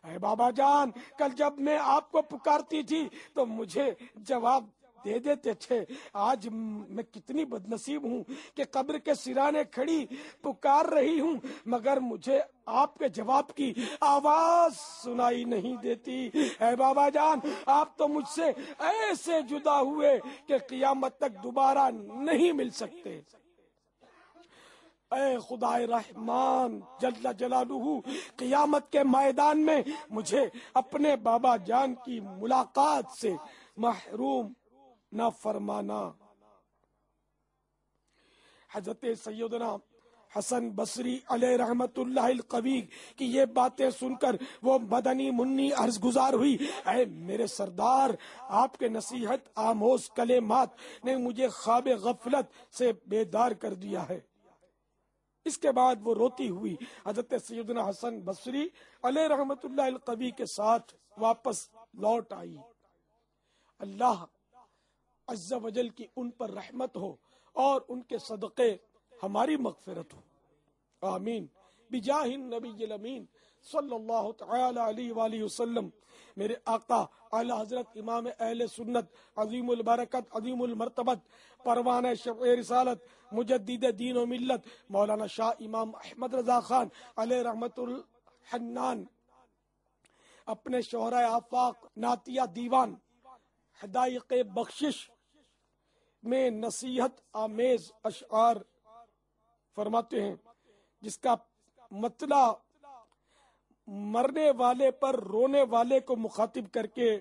اے بابا جان، کل جب میں آپ کو پکارتی تھی تو مجھے جواب دے دیتے تھے، آج میں کتنی بد نصیب ہوں کہ قبر کے سرانے کھڑی پکار رہی ہوں مگر مجھے آپ کے جواب کی آواز سنائی نہیں دیتی۔ اے بابا جان، آپ تو مجھ سے ایسے جدا ہوئے کہ قیامت تک دوبارہ نہیں مل سکتے۔ اے خدائے رحمان جل جلالہ، قیامت کے میدان میں مجھے اپنے بابا جان کی ملاقات سے محروم نہ فرمانا۔ حضرت سیدنا حسن بصری علیہ رحمت اللہ القوی کی یہ باتیں سن کر وہ مدنی منی عرض گزار ہوئی، اے میرے سردار، آپ کے نصیحت آموز کلمات نے مجھے خواب غفلت سے بیدار کر دیا ہے۔ اس کے بعد وہ روتی ہوئی حضرت سیدنا حسن بصری علیہ رحمت اللہ القوی کے ساتھ واپس لوٹ آئی۔ اللہ عز و جل کی ان پر رحمت ہو اور ان کے صدقے ہماری مغفرت ہو، آمین بجاہ النبی الامین صلی اللہ تعالی علیہ وآلہ وسلم۔ میرے آقا اعلی حضرت امام اہل سنت عظیم البرکت عظیم المرتبت پروانہ شفع رسالت مجدد دین و ملت مولانا شاہ امام احمد رضا خان علیہ رحمت الحنان اپنے شہرۂ آفاق نعتیہ دیوان حدائق بخشش میں نصیحت آمیز اشعار فرماتے ہیں، جس کا مطلع مرنے والے پر رونے والے کو مخاطب کر کے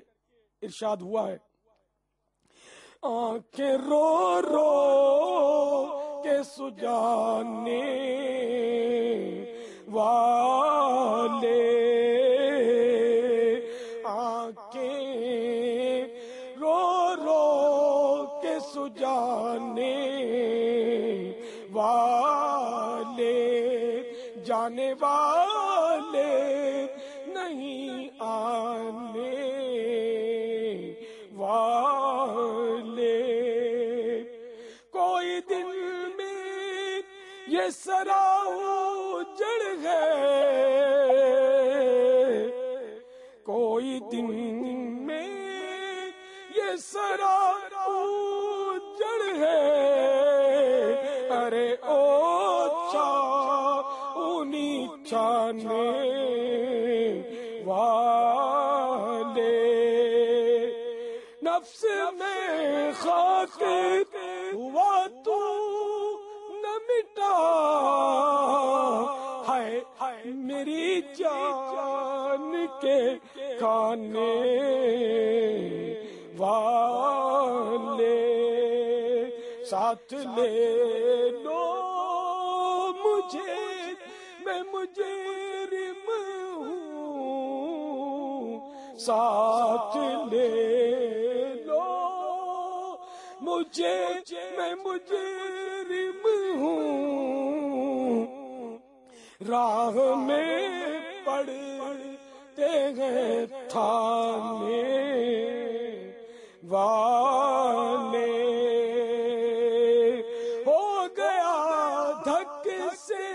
ارشاد ہوا ہے، آنکھیں رو رو کے سجانے والے، آنکھیں رو رو کے سجانے والے، جانے والے نہیں آنے والے، کوئی دل میں یہ سرا اجڑ ہے، کوئی دن میں یہ سرا اجڑ ہے، ارے او انہی چھانے والے، نفس میں خاک ہوا تو نہ مٹا، ہائے میری جان کے کھانے والے، ساتھ لے لو مجھے میں مجرم ہوں، ساتھ لے لو مجھے میں مجرم ہوں، راہ میں پڑتے ہیں تھانے والے، ہو گیا دھک سے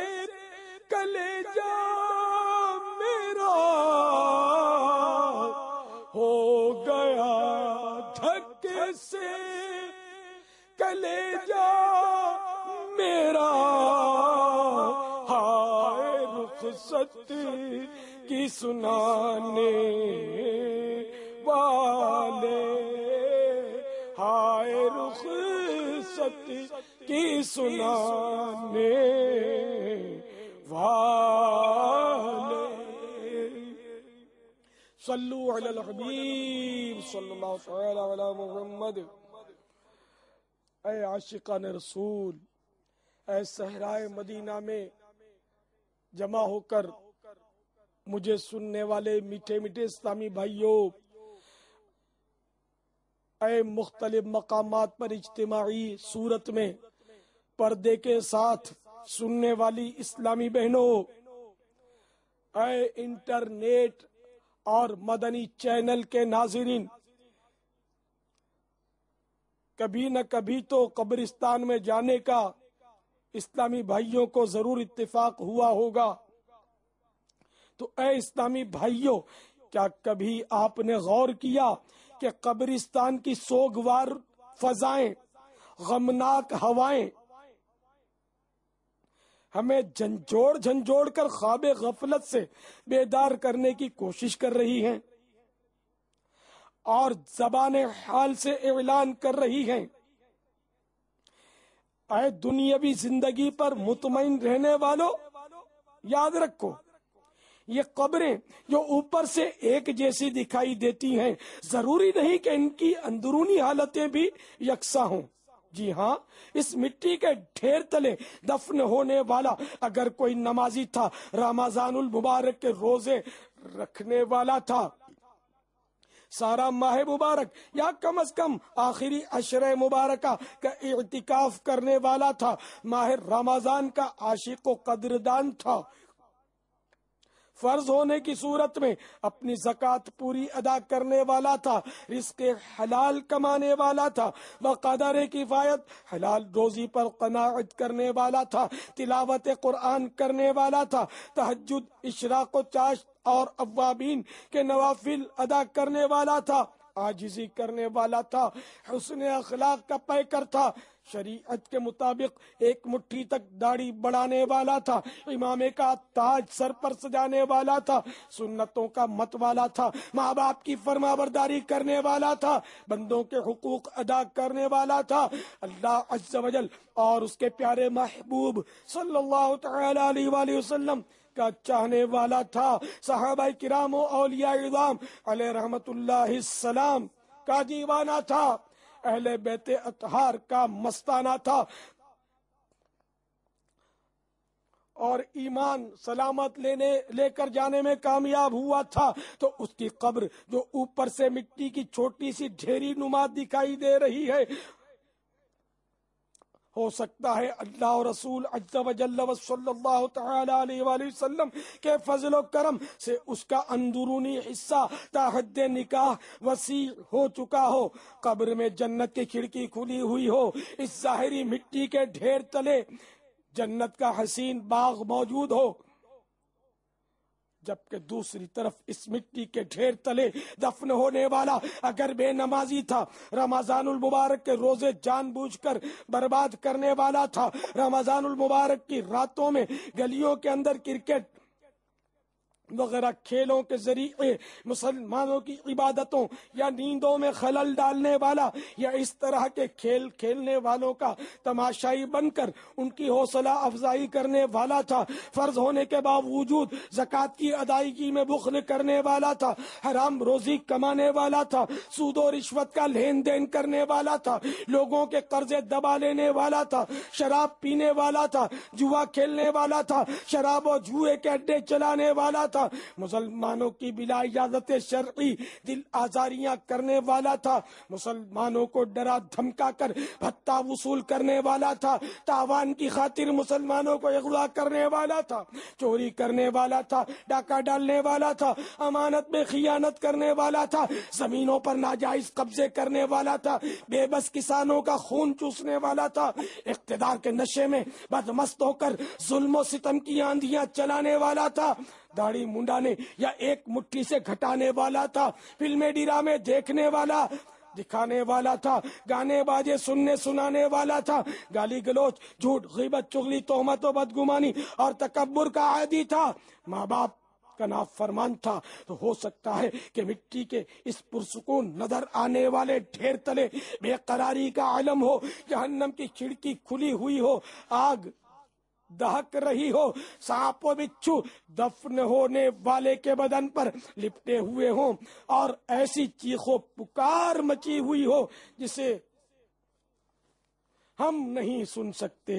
کلیجہ میرا، ہو گیا دھک سے کلیجہ میرا، ہائے رخصت کی سنانے والے، ہائے رخصت کی سنانے والے، صلو علی الحبیب صلی اللہ تعالی علی محمد۔ اے عاشقان رسول، اے صحرائے مدینہ میں جمع ہو کر مجھے سننے والے میٹھے میٹھے اسلامی بھائیوں، اے مختلف مقامات پر اجتماعی صورت میں پردے کے ساتھ سننے والی اسلامی بہنوں، اے انٹرنیٹ اور مدنی چینل کے ناظرین، کبھی نہ کبھی تو قبرستان میں جانے کا اسلامی بھائیوں کو ضرور اتفاق ہوا ہوگا۔ تو اے اسلامی بھائیوں، کیا کبھی آپ نے غور کیا کہ قبرستان کی سوگوار فضائیں، غمناک ہوائیں ہمیں جھنجھوڑ کر خواب غفلت سے بیدار کرنے کی کوشش کر رہی ہیں اور زبان حال سے اعلان کر رہی ہیں، اے دنیاوی زندگی پر مطمئن رہنے والوں، یاد رکھو یہ قبریں جو اوپر سے ایک جیسی دکھائی دیتی ہیں، ضروری نہیں کہ ان کی اندرونی حالتیں بھی یکساں ہوں۔ جی ہاں، اس مٹی کے ڈھیر تلے دفن ہونے والا اگر کوئی نمازی تھا، رمضان المبارک کے روزے رکھنے والا تھا، سارا ماہ مبارک یا کم از کم آخری عشرہ مبارکہ کا اعتکاف کرنے والا تھا، ماہ رمضان کا عاشق و قدردان تھا، فرض ہونے کی صورت میں اپنی زکوٰۃ پوری ادا کرنے والا تھا، رزق حلال کمانے والا تھا، بقدر کفایت حلال روزی پر قناعت کرنے والا تھا، تلاوت قرآن کرنے والا تھا، تہجد، اشراق و چاشت اور اوابین کے نوافل ادا کرنے والا تھا، عاجزی کرنے والا تھا، حسن اخلاق کا پیکر تھا، شریعت کے مطابق ایک مٹھی تک داڑھی بڑھانے والا تھا، امامے کا تاج سر پر سجانے والا تھا، سنتوں کا مت والا تھا، ماں باپ کی فرما برداری کرنے والا تھا، بندوں کے حقوق ادا کرنے والا تھا، اللہ عز و جل اور اس کے پیارے محبوب صلی اللہ تعالی علیہ وآلہ وسلم کا چاہنے والا تھا، صحابہ کرام و اولیاء اعظام علیہ رحمت اللہ السلام کا دیوانہ تھا، اہل بیت اطہار کا مستانہ تھا، اور ایمان سلامت لے کر جانے میں کامیاب ہوا تھا، تو اس کی قبر جو اوپر سے مٹی کی چھوٹی سی ڈھیری نما دکھائی دے رہی ہے، ہو سکتا ہے اللہ و رسول عز و جل و صلی اللہ تعالی علیہ وآلہ وسلم کے فضل و کرم سے اس کا اندرونی حصہ تا حد نکاح وسیع ہو چکا ہو، قبر میں جنت کی کھڑکی کھلی ہوئی ہو، اس ظاہری مٹی کے ڈھیر تلے جنت کا حسین باغ موجود ہو، جبکہ دوسری طرف اس مٹی کے ڈھیر تلے دفن ہونے والا اگر بے نمازی تھا، رمضان المبارک کے روزے جان بوجھ کر برباد کرنے والا تھا، رمضان المبارک کی راتوں میں گلیوں کے اندر کرکٹ وغیرہ کھیلوں کے ذریعے مسلمانوں کی عبادتوں یا نیندوں میں خلل ڈالنے والا، یا اس طرح کے کھیل کھیلنے والوں کا تماشائی بن کر ان کی حوصلہ افزائی کرنے والا تھا، فرض ہونے کے باوجود زکوٰۃ کی ادائیگی میں بخل کرنے والا تھا، حرام روزی کمانے والا تھا، سود و رشوت کا لین دین کرنے والا تھا، لوگوں کے قرضے دبا لینے والا تھا، شراب پینے والا تھا، جوا کھیلنے والا تھا، شراب و جوئے کے اڈے چلانے والا تھا، مسلمانوں کی بلا اجازت شرعی دل آزاریاں کرنے والا تھا، مسلمانوں کو ڈرا دھمکا کر بھتہ وصول کرنے والا تھا، تاوان کی خاطر مسلمانوں کو اغوا کرنے والا تھا، چوری کرنے والا تھا، ڈاکہ ڈالنے والا تھا، امانت میں خیانت کرنے والا تھا، زمینوں پر ناجائز قبضے کرنے والا تھا، بے بس کسانوں کا خون چوسنے والا تھا، اقتدار کے نشے میں بدمست ہو کر ظلم و ستم کی آندیاں چلانے والا تھا، داڑھی منڈانے یا ایک مٹھی سے گھٹانے والا تھا، فلمیں ڈرامے دیکھنے والا دکھانے والا تھا، گانے باجے سننے سنانے والا تھا، گالی گلوچ، جھوٹ، غیبت، چغلی، تہمت و بدگمانی اور تکبر کا عادی تھا، ماں باپ کا نافرمان تھا۔ تو ہو سکتا ہے کہ مٹی کے اس پرسکون نظر آنے والے ڈھیر تلے بے قراری کا عالم ہو، جہنم کی کھڑکی کھلی ہوئی ہو، آگ دہک رہی ہو، سانپ و بچھو دفن ہونے والے کے بدن پر لپٹے ہوئے ہوں، اور ایسی چیخ و پکار مچی ہوئی ہو جسے ہم نہیں سن سکتے۔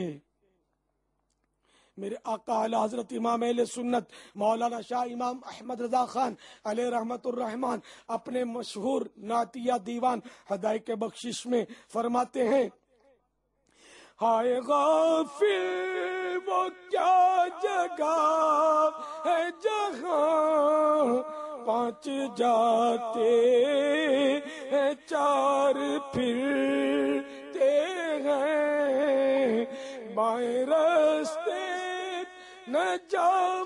میرے آقا اعلی حضرت امام اہل سنت مولانا شاہ امام احمد رضا خان علیہ رحمت الرحمان اپنے مشہور نعتیہ دیوان ہدایت بخشش میں فرماتے ہیں، ہائے غافل وہ کیا جگہ ہے جہاں پانچ جاتے ہیں چار پھرتے ہیں، بائیں راستے نہ جا